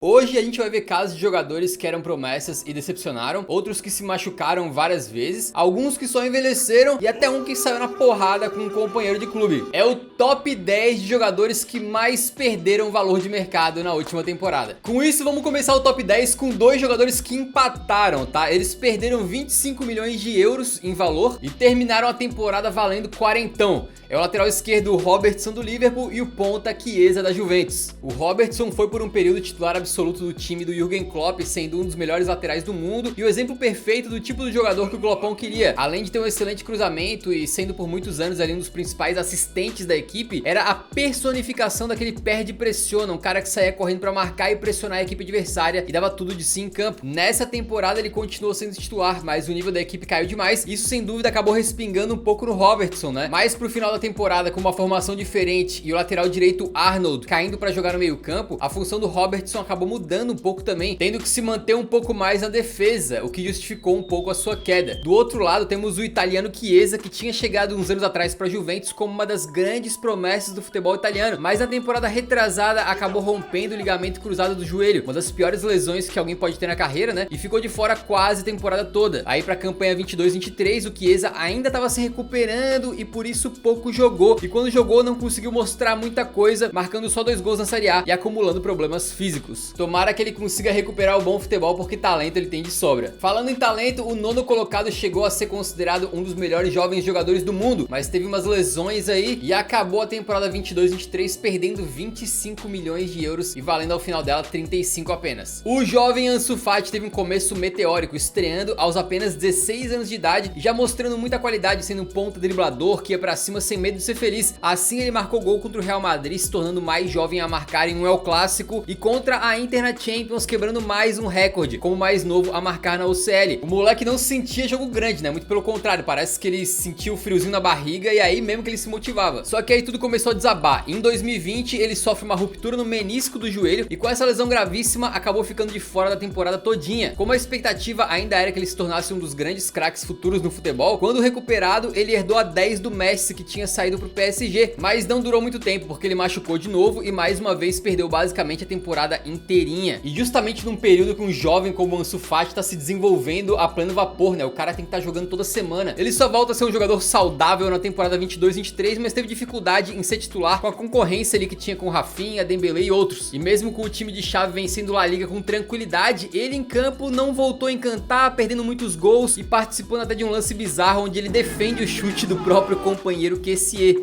Hoje a gente vai ver casos de jogadores que eram promessas e decepcionaram, outros que se machucaram várias vezes, alguns que só envelheceram e até um que saiu na porrada com um companheiro de clube. É o top 10 de jogadores que mais perderam valor de mercado na última temporada. Com isso, vamos começar o top 10 com dois jogadores que empataram, tá? Eles perderam 25 milhões de euros em valor e terminaram a temporada valendo quarentão. É o lateral esquerdo Robertson do Liverpool e o ponta Chiesa da Juventus. O Robertson foi por um período titular absoluto do time do Jürgen Klopp, sendo um dos melhores laterais do mundo e o exemplo perfeito do tipo de jogador que o Kloppão queria. Além de ter um excelente cruzamento e sendo por muitos anos ali um dos principais assistentes da equipe, era a personificação daquele perde e pressiona, um cara que saía correndo pra marcar e pressionar a equipe adversária e dava tudo de si em campo. Nessa temporada ele continuou sendo titular, mas o nível da equipe caiu demais. Isso sem dúvida acabou respingando um pouco no Robertson, né? Mas pro final da temporada, com uma formação diferente e o lateral direito Arnold caindo pra jogar no meio campo, a função do Robertson acabou mudando um pouco também, tendo que se manter um pouco mais na defesa, o que justificou um pouco a sua queda. Do outro lado temos o italiano Chiesa, que tinha chegado uns anos atrás pra Juventus como uma das grandes promessas do futebol italiano, mas na temporada retrasada acabou rompendo o ligamento cruzado do joelho, uma das piores lesões que alguém pode ter na carreira, né? E ficou de fora quase a temporada toda. Aí pra campanha 22-23 o Chiesa ainda estava se recuperando e por isso pouco jogou, e quando jogou não conseguiu mostrar muita coisa, marcando só 2 gols na Série A e acumulando problemas físicos. Tomara que ele consiga recuperar o bom futebol, porque talento ele tem de sobra. Falando em talento, o 9º colocado chegou a ser considerado um dos melhores jovens jogadores do mundo, mas teve umas lesões aí e acabou a temporada 22-23 perdendo 25 milhões de euros e valendo ao final dela 35 apenas. O jovem Ansu Fati teve um começo meteórico, estreando aos apenas 16 anos de idade e já mostrando muita qualidade, sendo um ponta driblador que ia pra cima sem medo de ser feliz. Assim ele marcou gol contra o Real Madrid, se tornando mais jovem a marcar em um El Clássico, e contra a Inter na Champions, quebrando mais um recorde, como mais novo a marcar na UCL. O moleque não sentia jogo grande, né? Muito pelo contrário, parece que ele sentia o friozinho na barriga e aí mesmo que ele se motivava. Só que aí tudo começou a desabar. Em 2020 ele sofre uma ruptura no menisco do joelho e com essa lesão gravíssima acabou ficando de fora da temporada todinha. Como a expectativa ainda era que ele se tornasse um dos grandes craques futuros no futebol, quando recuperado ele herdou a 10 do Messi, que tinha saído pro PSG, mas não durou muito tempo porque ele machucou de novo e mais uma vez perdeu basicamente a temporada inteirinha. E justamente num período que um jovem como o Ansu Fati tá se desenvolvendo a pleno vapor, né? O cara tem que estar jogando toda semana. Ele só volta a ser um jogador saudável na temporada 22-23, mas teve dificuldade em ser titular com a concorrência ali que tinha com o Rafinha, Dembélé e outros. E mesmo com o time de chave vencendo La Liga com tranquilidade, ele em campo não voltou a encantar, perdendo muitos gols e participando até de um lance bizarro onde ele defende o chute do próprio companheiro Kessié.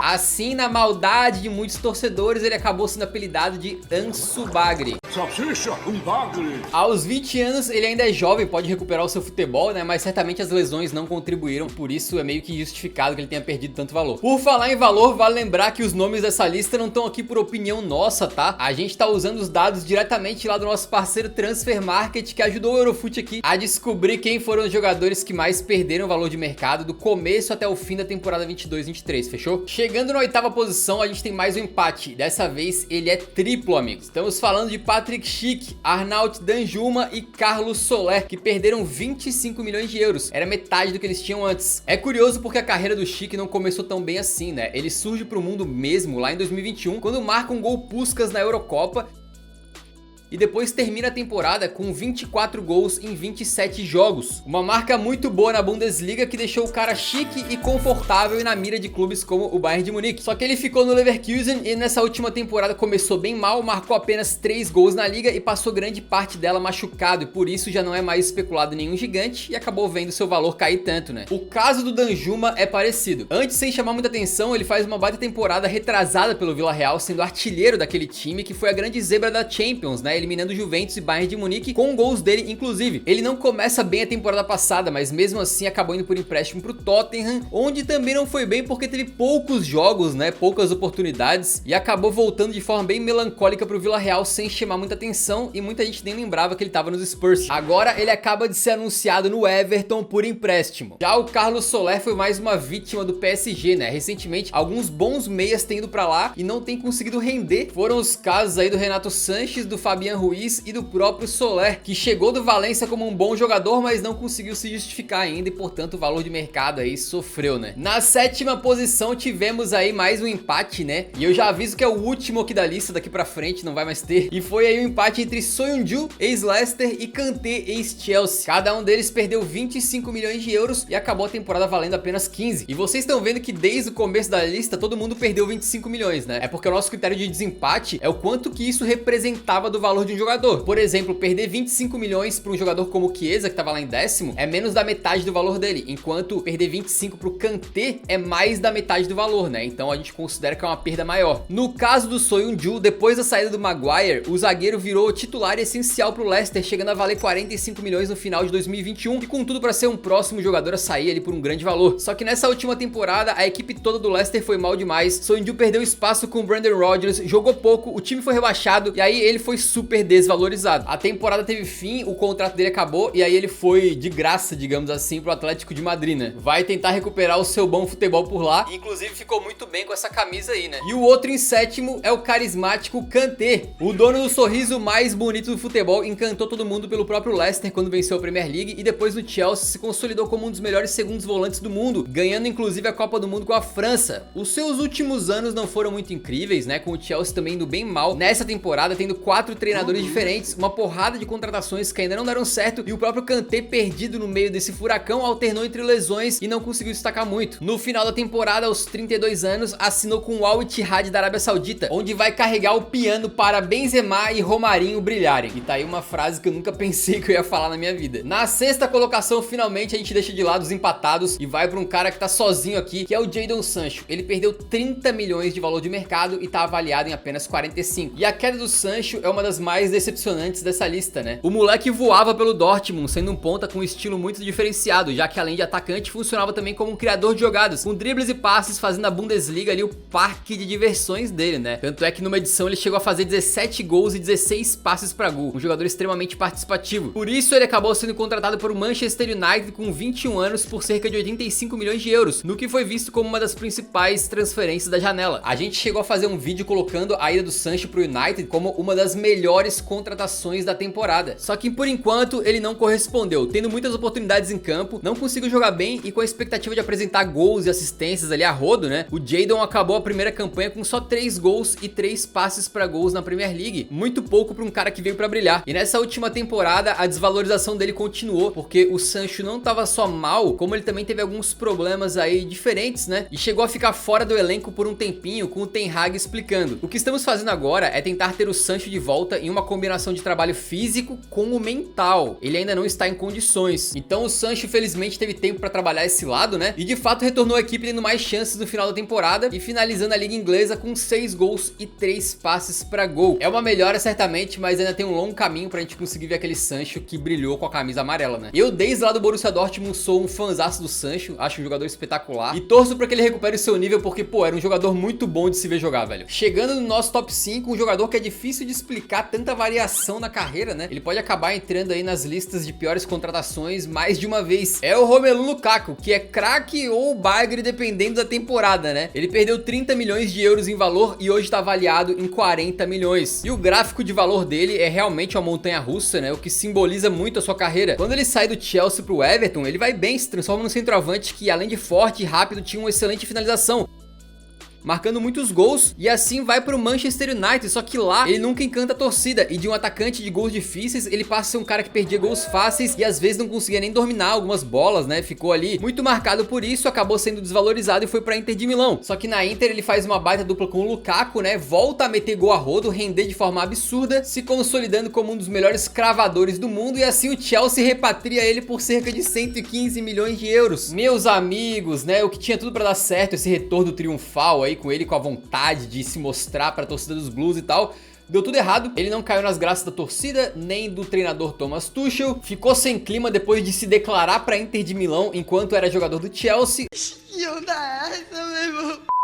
Assim, na maldade de muitos torcedores, ele acabou sendo apelidado de Ansu Bagre. Salsicha, bagre. Aos 20 anos, ele ainda é jovem, pode recuperar o seu futebol, né? Mas certamente as lesões não contribuíram, por isso é meio que justificado que ele tenha perdido tanto valor. Por falar em valor, vale lembrar que os nomes dessa lista não estão aqui por opinião nossa, tá? A gente tá usando os dados diretamente lá do nosso parceiro Transfer Market, que ajudou o Eurofut aqui a descobrir quem foram os jogadores que mais perderam valor de mercado do começo até o fim da temporada 22-23, fechou? Chegando na 8ª posição, a gente tem mais um empate. Dessa vez ele é triplo, amigos. Estamos falando de Patrick Schick, Arnaut Danjuma e Carlos Soler, que perderam 25 milhões de euros. Era metade do que eles tinham antes. É curioso porque a carreira do Schick não começou tão bem assim, né? Ele surge pro mundo mesmo lá em 2021, quando marca um gol Puskás na Eurocopa, e depois termina a temporada com 24 gols em 27 jogos. Uma marca muito boa na Bundesliga que deixou o cara chique e confortável e na mira de clubes como o Bayern de Munique. Só que ele ficou no Leverkusen e nessa última temporada começou bem mal, marcou apenas 3 gols na liga e passou grande parte dela machucado, e por isso já não é mais especulado nenhum gigante e acabou vendo seu valor cair tanto, né? O caso do Danjuma é parecido. Antes, sem chamar muita atenção, ele faz uma baita temporada retrasada pelo Villarreal, sendo artilheiro daquele time que foi a grande zebra da Champions, né? Eliminando Juventus e Bayern de Munique com gols dele, inclusive. Ele não começa bem a temporada passada, mas mesmo assim acabou indo por empréstimo pro Tottenham, onde também não foi bem porque teve poucos jogos, né, poucas oportunidades, e acabou voltando de forma bem melancólica pro Villarreal sem chamar muita atenção, e muita gente nem lembrava que ele tava nos Spurs. Agora ele acaba de ser anunciado no Everton por empréstimo. Já o Carlos Soler foi mais uma vítima do PSG, né? Recentemente alguns bons meias têm ido pra lá e não tem conseguido render. Foram os casos aí do Renato Sanches, do Fabian Fabián Ruiz e do próprio Soler, que chegou do Valência como um bom jogador, mas não conseguiu se justificar ainda e portanto o valor de mercado aí sofreu, né? Na sétima posição tivemos aí mais um empate, né? E eu já aviso que é o último aqui da lista, daqui pra frente não vai mais ter. E foi aí um empate entre Soyuncu, ex-Leicester, e Kanté, ex-Chelsea. Cada um deles perdeu 25 milhões de euros e acabou a temporada valendo apenas 15. E vocês estão vendo que desde o começo da lista todo mundo perdeu 25 milhões, né? É porque o nosso critério de desempate é o quanto que isso representava do valor de um jogador. Por exemplo, perder 25 milhões para um jogador como o Chiesa, que tava lá em décimo, é menos da metade do valor dele, enquanto perder 25 pro Kanté é mais da metade do valor, né? Então a gente considera que é uma perda maior. No caso do Soyuncu, depois da saída do Maguire, o zagueiro virou titular essencial pro Leicester, chegando a valer 45 milhões no final de 2021 e com tudo para ser um próximo jogador a sair ali por um grande valor. Só que nessa última temporada a equipe toda do Leicester foi mal demais. Soyuncu perdeu espaço com o Brendan Rodgers, jogou pouco, o time foi rebaixado e aí ele foi super desvalorizado. A temporada teve fim, o contrato dele acabou e aí ele foi de graça, digamos assim, pro Atlético de Madrid, né? Vai tentar recuperar o seu bom futebol por lá, inclusive ficou muito bem com essa camisa aí, né? E o outro em sétimo é o carismático Kanté, o dono do sorriso mais bonito do futebol, encantou todo mundo pelo próprio Leicester quando venceu a Premier League e depois no Chelsea se consolidou como um dos melhores segundos volantes do mundo, ganhando inclusive a Copa do Mundo com a França. Os seus últimos anos não foram muito incríveis, né? Com o Chelsea também indo bem mal nessa temporada, tendo 4 treinadores diferentes, uma porrada de contratações que ainda não deram certo e o próprio Kanté, perdido no meio desse furacão, alternou entre lesões e não conseguiu destacar muito. No final da temporada, aos 32 anos, assinou com o Al Ittihad da Arábia Saudita, onde vai carregar o piano para Benzema e Romarinho brilharem. E tá aí uma frase que eu nunca pensei que eu ia falar na minha vida. Na sexta colocação, finalmente a gente deixa de lado os empatados e vai para um cara que tá sozinho aqui, que é o Jadon Sancho. Ele perdeu 30 milhões de valor de mercado e tá avaliado em apenas 45. E a queda do Sancho é uma das mais decepcionantes dessa lista, né? O moleque voava pelo Dortmund, sendo um ponta com um estilo muito diferenciado, já que além de atacante, funcionava também como um criador de jogadas, com dribles e passes, fazendo a Bundesliga ali o parque de diversões dele, né? Tanto é que numa edição ele chegou a fazer 17 gols e 16 passes pra gol, um jogador extremamente participativo. Por isso ele acabou sendo contratado por o Manchester United com 21 anos por cerca de 85 milhões de euros, no que foi visto como uma das principais transferências da janela. A gente chegou a fazer um vídeo colocando a ida do Sancho pro United como uma das melhores contratações da temporada. Só que por enquanto ele não correspondeu, tendo muitas oportunidades em campo, não conseguiu jogar bem e com a expectativa de apresentar gols e assistências ali a rodo, né? O Jadon acabou a primeira campanha com só 3 gols e 3 passes para gols na Premier League, muito pouco para um cara que veio para brilhar. E nessa última temporada a desvalorização dele continuou, porque o Sancho não tava só mal, como ele também teve alguns problemas aí diferentes, né? E chegou a ficar fora do elenco por um tempinho, com o Ten Hag explicando. O que estamos fazendo agora é tentar ter o Sancho de volta em uma combinação de trabalho físico com o mental. Ele ainda não está em condições. Então o Sancho felizmente teve tempo para trabalhar esse lado, né? E de fato retornou à equipe tendo mais chances no final da temporada e finalizando a liga inglesa com 6 gols e 3 passes para gol. É uma melhora certamente, mas ainda tem um longo caminho pra gente conseguir ver aquele Sancho que brilhou com a camisa amarela, né? Eu desde lá do Borussia Dortmund sou um fãzaço do Sancho, acho um jogador espetacular e torço pra que ele recupere o seu nível porque, pô, era um jogador muito bom de se ver jogar, velho. Chegando no nosso top 5, um jogador que é difícil de explicar tanta variação na carreira, né? Ele pode acabar entrando aí nas listas de piores contratações mais de uma vez. É o Romelu Lukaku, que é craque ou bagre dependendo da temporada, né? Ele perdeu 30 milhões de euros em valor e hoje tá avaliado em 40 milhões. E o gráfico de valor dele é realmente uma montanha russa, né? O que simboliza muito a sua carreira. Quando ele sai do Chelsea pro Everton, ele vai bem, se transforma num centroavante que além de forte e rápido tinha uma excelente finalização, marcando muitos gols, e assim vai pro Manchester United, só que lá ele nunca encanta a torcida, e de um atacante de gols difíceis, ele passa a ser um cara que perdia gols fáceis e às vezes não conseguia nem dominar algumas bolas, né? Ficou ali muito marcado por isso, acabou sendo desvalorizado e foi pra Inter de Milão. Só que na Inter ele faz uma baita dupla com o Lukaku, né? Volta a meter gol a rodo, render de forma absurda, se consolidando como um dos melhores cravadores do mundo, e assim o Chelsea repatria ele por cerca de 115 milhões de euros. Meus amigos, né? O que tinha tudo pra dar certo, esse retorno triunfal aí, com ele com a vontade de se mostrar para a torcida dos Blues e tal, deu tudo errado. Ele não caiu nas graças da torcida, nem do treinador Thomas Tuchel, ficou sem clima depois de se declarar para Inter de Milão enquanto era jogador do Chelsea.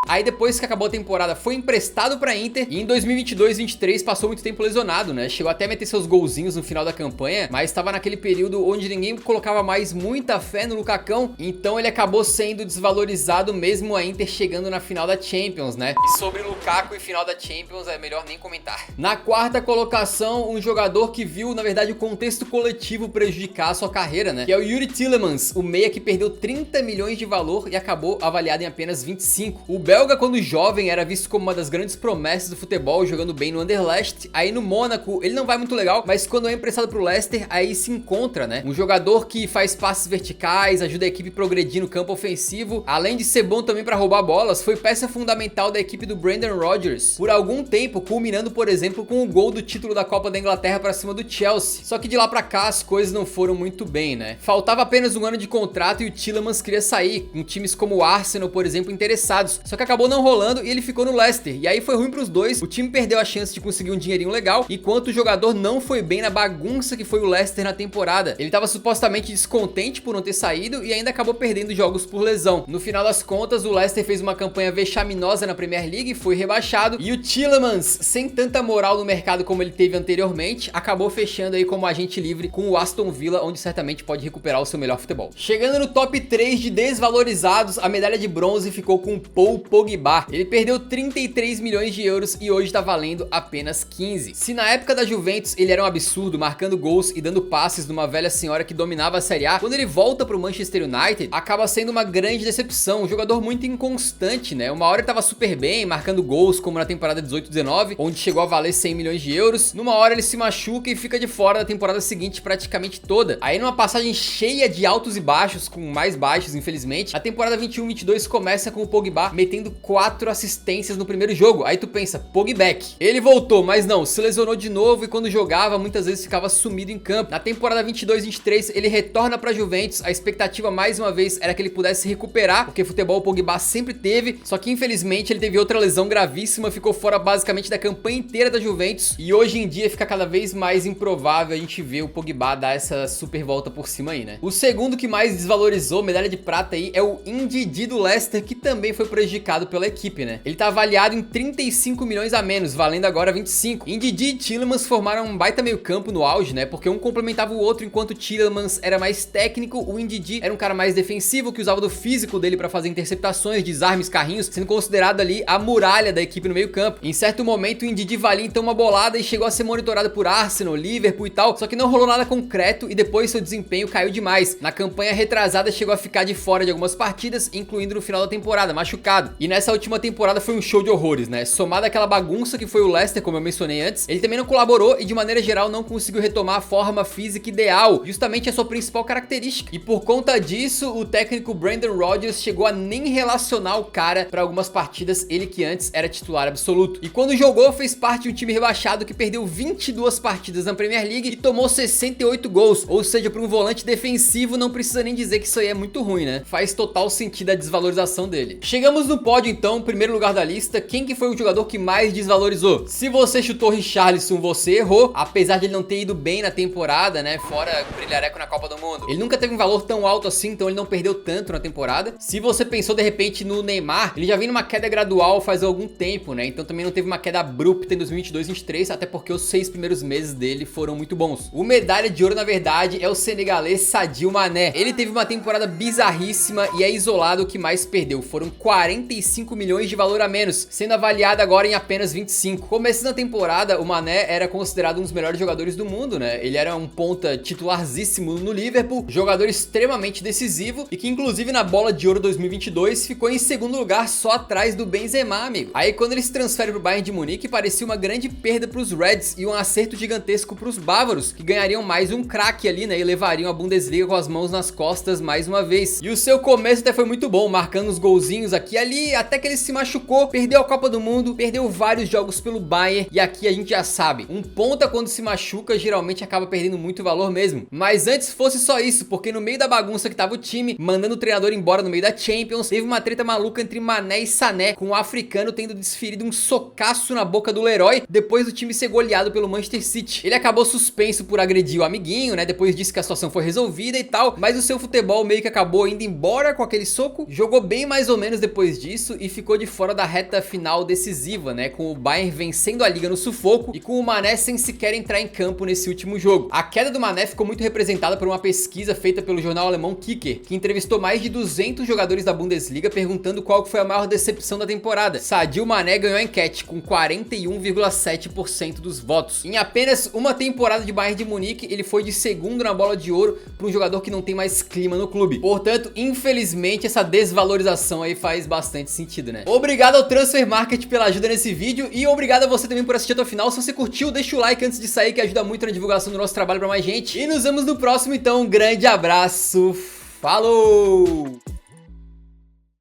Aí depois que acabou a temporada foi emprestado pra Inter e em 2022-23 passou muito tempo lesionado, né? Chegou até a meter seus golzinhos no final da campanha, mas estava naquele período onde ninguém colocava mais muita fé no Lucacão, então ele acabou sendo desvalorizado mesmo a Inter chegando na final da Champions, né? E sobre Lukaku e final da Champions é melhor nem comentar. Na quarta colocação, um jogador que viu, na verdade, o contexto coletivo prejudicar a sua carreira, né? Que é o Youri Tielemans, o meia que perdeu 30 milhões de valor e acabou avaliado em apenas 25. O belga, quando jovem, era visto como uma das grandes promessas do futebol, jogando bem no Anderlecht. Aí no Mônaco, ele não vai muito legal, mas quando é emprestado pro Leicester, aí se encontra, né? Um jogador que faz passes verticais, ajuda a equipe a progredir no campo ofensivo, além de ser bom também pra roubar bolas, foi peça fundamental da equipe do Brendan Rodgers por algum tempo, culminando, por exemplo, com o gol do título da Copa da Inglaterra pra cima do Chelsea. Só que de lá pra cá as coisas não foram muito bem, né? Faltava apenas um ano de contrato e o Tielemans queria sair, com times como o Arsenal, por exemplo, interessados. Só que acabou não rolando e ele ficou no Leicester. E aí foi ruim pros dois, o time perdeu a chance de conseguir um dinheirinho legal, enquanto o jogador não foi bem na bagunça que foi o Leicester na temporada. Ele tava supostamente descontente por não ter saído e ainda acabou perdendo jogos por lesão. No final das contas, o Leicester fez uma campanha vexaminosa na Premier League, foi rebaixado, e o Tielemans, sem tanta moral no mercado como ele teve anteriormente, acabou fechando aí como agente livre com o Aston Villa, onde certamente pode recuperar o seu melhor futebol. Chegando no top 3 de desvalorizados, a medalha de bronze ficou com Paul Pogba. Ele perdeu 33 milhões de euros e hoje tá valendo apenas 15. Se na época da Juventus ele era um absurdo, marcando gols e dando passes numa velha senhora que dominava a Série A, quando ele volta pro Manchester United, acaba sendo uma grande decepção, um jogador muito inconstante, né? Uma hora ele tava super bem, marcando gols, como na temporada 18-19, onde chegou a valer 100 milhões de euros. Numa hora ele se machuca e fica de fora da temporada seguinte praticamente toda. Aí numa passagem cheia de altos e baixos, com mais baixos infelizmente, a temporada 21-22 começa com o Pogba metendo 4 assistências no primeiro jogo. Aí tu pensa, Pogback. Ele voltou, mas não, se lesionou de novo e quando jogava muitas vezes ficava sumido em campo. Na temporada 22-23 ele retorna pra Juventus, a expectativa mais uma vez era que ele pudesse recuperar, porque futebol o Pogba sempre teve, só que infelizmente ele teve outra lesão gravíssima, ficou fora basicamente da campanha inteira da Juventus e hoje em dia fica cada vez mais improvável a gente ver o Pogba dar essa super volta por cima aí, né? O segundo que mais desvalorizou, medalha de prata aí, é o Ndidi do Leicester, que também foi prejudicado pela equipe, né? Ele tá avaliado em 35 milhões a menos, valendo agora 25. Ndidi e Tielemans formaram um baita meio campo no auge, né? Porque um complementava o outro, enquanto o Tielemans era mais técnico, o Ndidi era um cara mais defensivo, que usava do físico dele pra fazer interceptações, desarmes, carrinhos, sendo considerado ali a muralha da equipe no meio campo. Em certo momento o Ndidi valia então uma bolada e chegou a ser monitorado por Arsenal, Liverpool e tal, só que não rolou nada concreto e depois seu desempenho caiu demais. Na campanha retrasada chegou a ficar de fora de algumas partidas, incluindo no final da temporada, machucado. E nessa última temporada foi um show de horrores, né? Somado àquela bagunça que foi o Leicester, como eu mencionei antes, ele também não colaborou e de maneira geral não conseguiu retomar a forma física ideal, justamente a sua principal característica. E por conta disso, o técnico Brendan Rodgers chegou a nem relacionar o cara para algumas partidas, ele que antes era titular absoluto. E quando jogou, fez parte de um time rebaixado que perdeu 22 partidas na Premier League e tomou 68 gols, ou seja, para um volante defensivo não precisa nem dizer que isso aí é muito ruim, né? Faz total sentido a desvalorização dele. Chegamos no pódio então, primeiro lugar da lista, quem que foi o jogador que mais desvalorizou? Se você chutou Richarlison, você errou, apesar de ele não ter ido bem na temporada, né? Fora o brilhareco na Copa do Mundo. Ele nunca teve um valor tão alto assim, então ele não perdeu tanto na temporada. Se você pensou de repente no Neymar, ele já vem numa queda gradual faz algum tempo, né? Então também não teve uma queda abrupta em 2022-23, até porque os 6 primeiros meses dele foram muito bons. O medalha de ouro, na verdade, é o senegalês Sadio Mané. Ele teve uma temporada bizarríssima e é isolado o que mais perdeu. Foram 45 milhões de valor a menos, sendo avaliado agora em apenas 25. Começando a temporada, o Mané era considerado um dos melhores jogadores do mundo, né? Ele era um ponta titularzíssimo no Liverpool, jogador extremamente decisivo e que inclusive na bola de ouro 2022 ficou em segundo lugar só atrás do Benzema, amigo. Aí quando ele se transfere pro Bayern de Munique, parecia uma grande perda pros Reds e um acerto gigantesco pros bávaros, que ganhariam mais um craque ali, né? E levariam a Bundesliga com as mãos nas costas mais uma vez. E o seu começo até foi muito bom, marcando os golzinhos aqui e ali, até que ele se machucou, perdeu a Copa do Mundo, perdeu vários jogos pelo Bayern, e aqui a gente já sabe, um ponta quando se machuca geralmente acaba perdendo muito valor mesmo. Mas antes fosse só isso, porque no meio da bagunça que tava o time, mandando o treinador embora no meio da Champions, teve uma treta maluca entre Mané e Sané, com o africano tendo desferido um socaço na boca do Leroy, depois do time ser goleado pelo Manchester City. Ele acabou suspenso por agredir o amiguinho, né? Depois disse que a situação foi resolvida e tal, mas o seu futebol meio que acabou indo embora com aquele soco, jogou bem mais ou menos depois disso, isso e ficou de fora da reta final decisiva, né, com o Bayern vencendo a liga no sufoco e com o Mané sem sequer entrar em campo nesse último jogo. A queda do Mané ficou muito representada por uma pesquisa feita pelo jornal alemão Kicker, que entrevistou mais de 200 jogadores da Bundesliga perguntando qual foi a maior decepção da temporada. Sadio Mané ganhou a enquete com 41,7% dos votos. Em apenas uma temporada de Bayern de Munique, ele foi de segundo na bola de ouro para um jogador que não tem mais clima no clube. Portanto, infelizmente, essa desvalorização aí faz bastante sentido, né? Obrigado ao Transfer Market pela ajuda nesse vídeo e obrigado a você também por assistir até o final. Se você curtiu, deixa o like antes de sair, que ajuda muito na divulgação do nosso trabalho para mais gente. E nos vemos no próximo, então. Um grande abraço. Falou!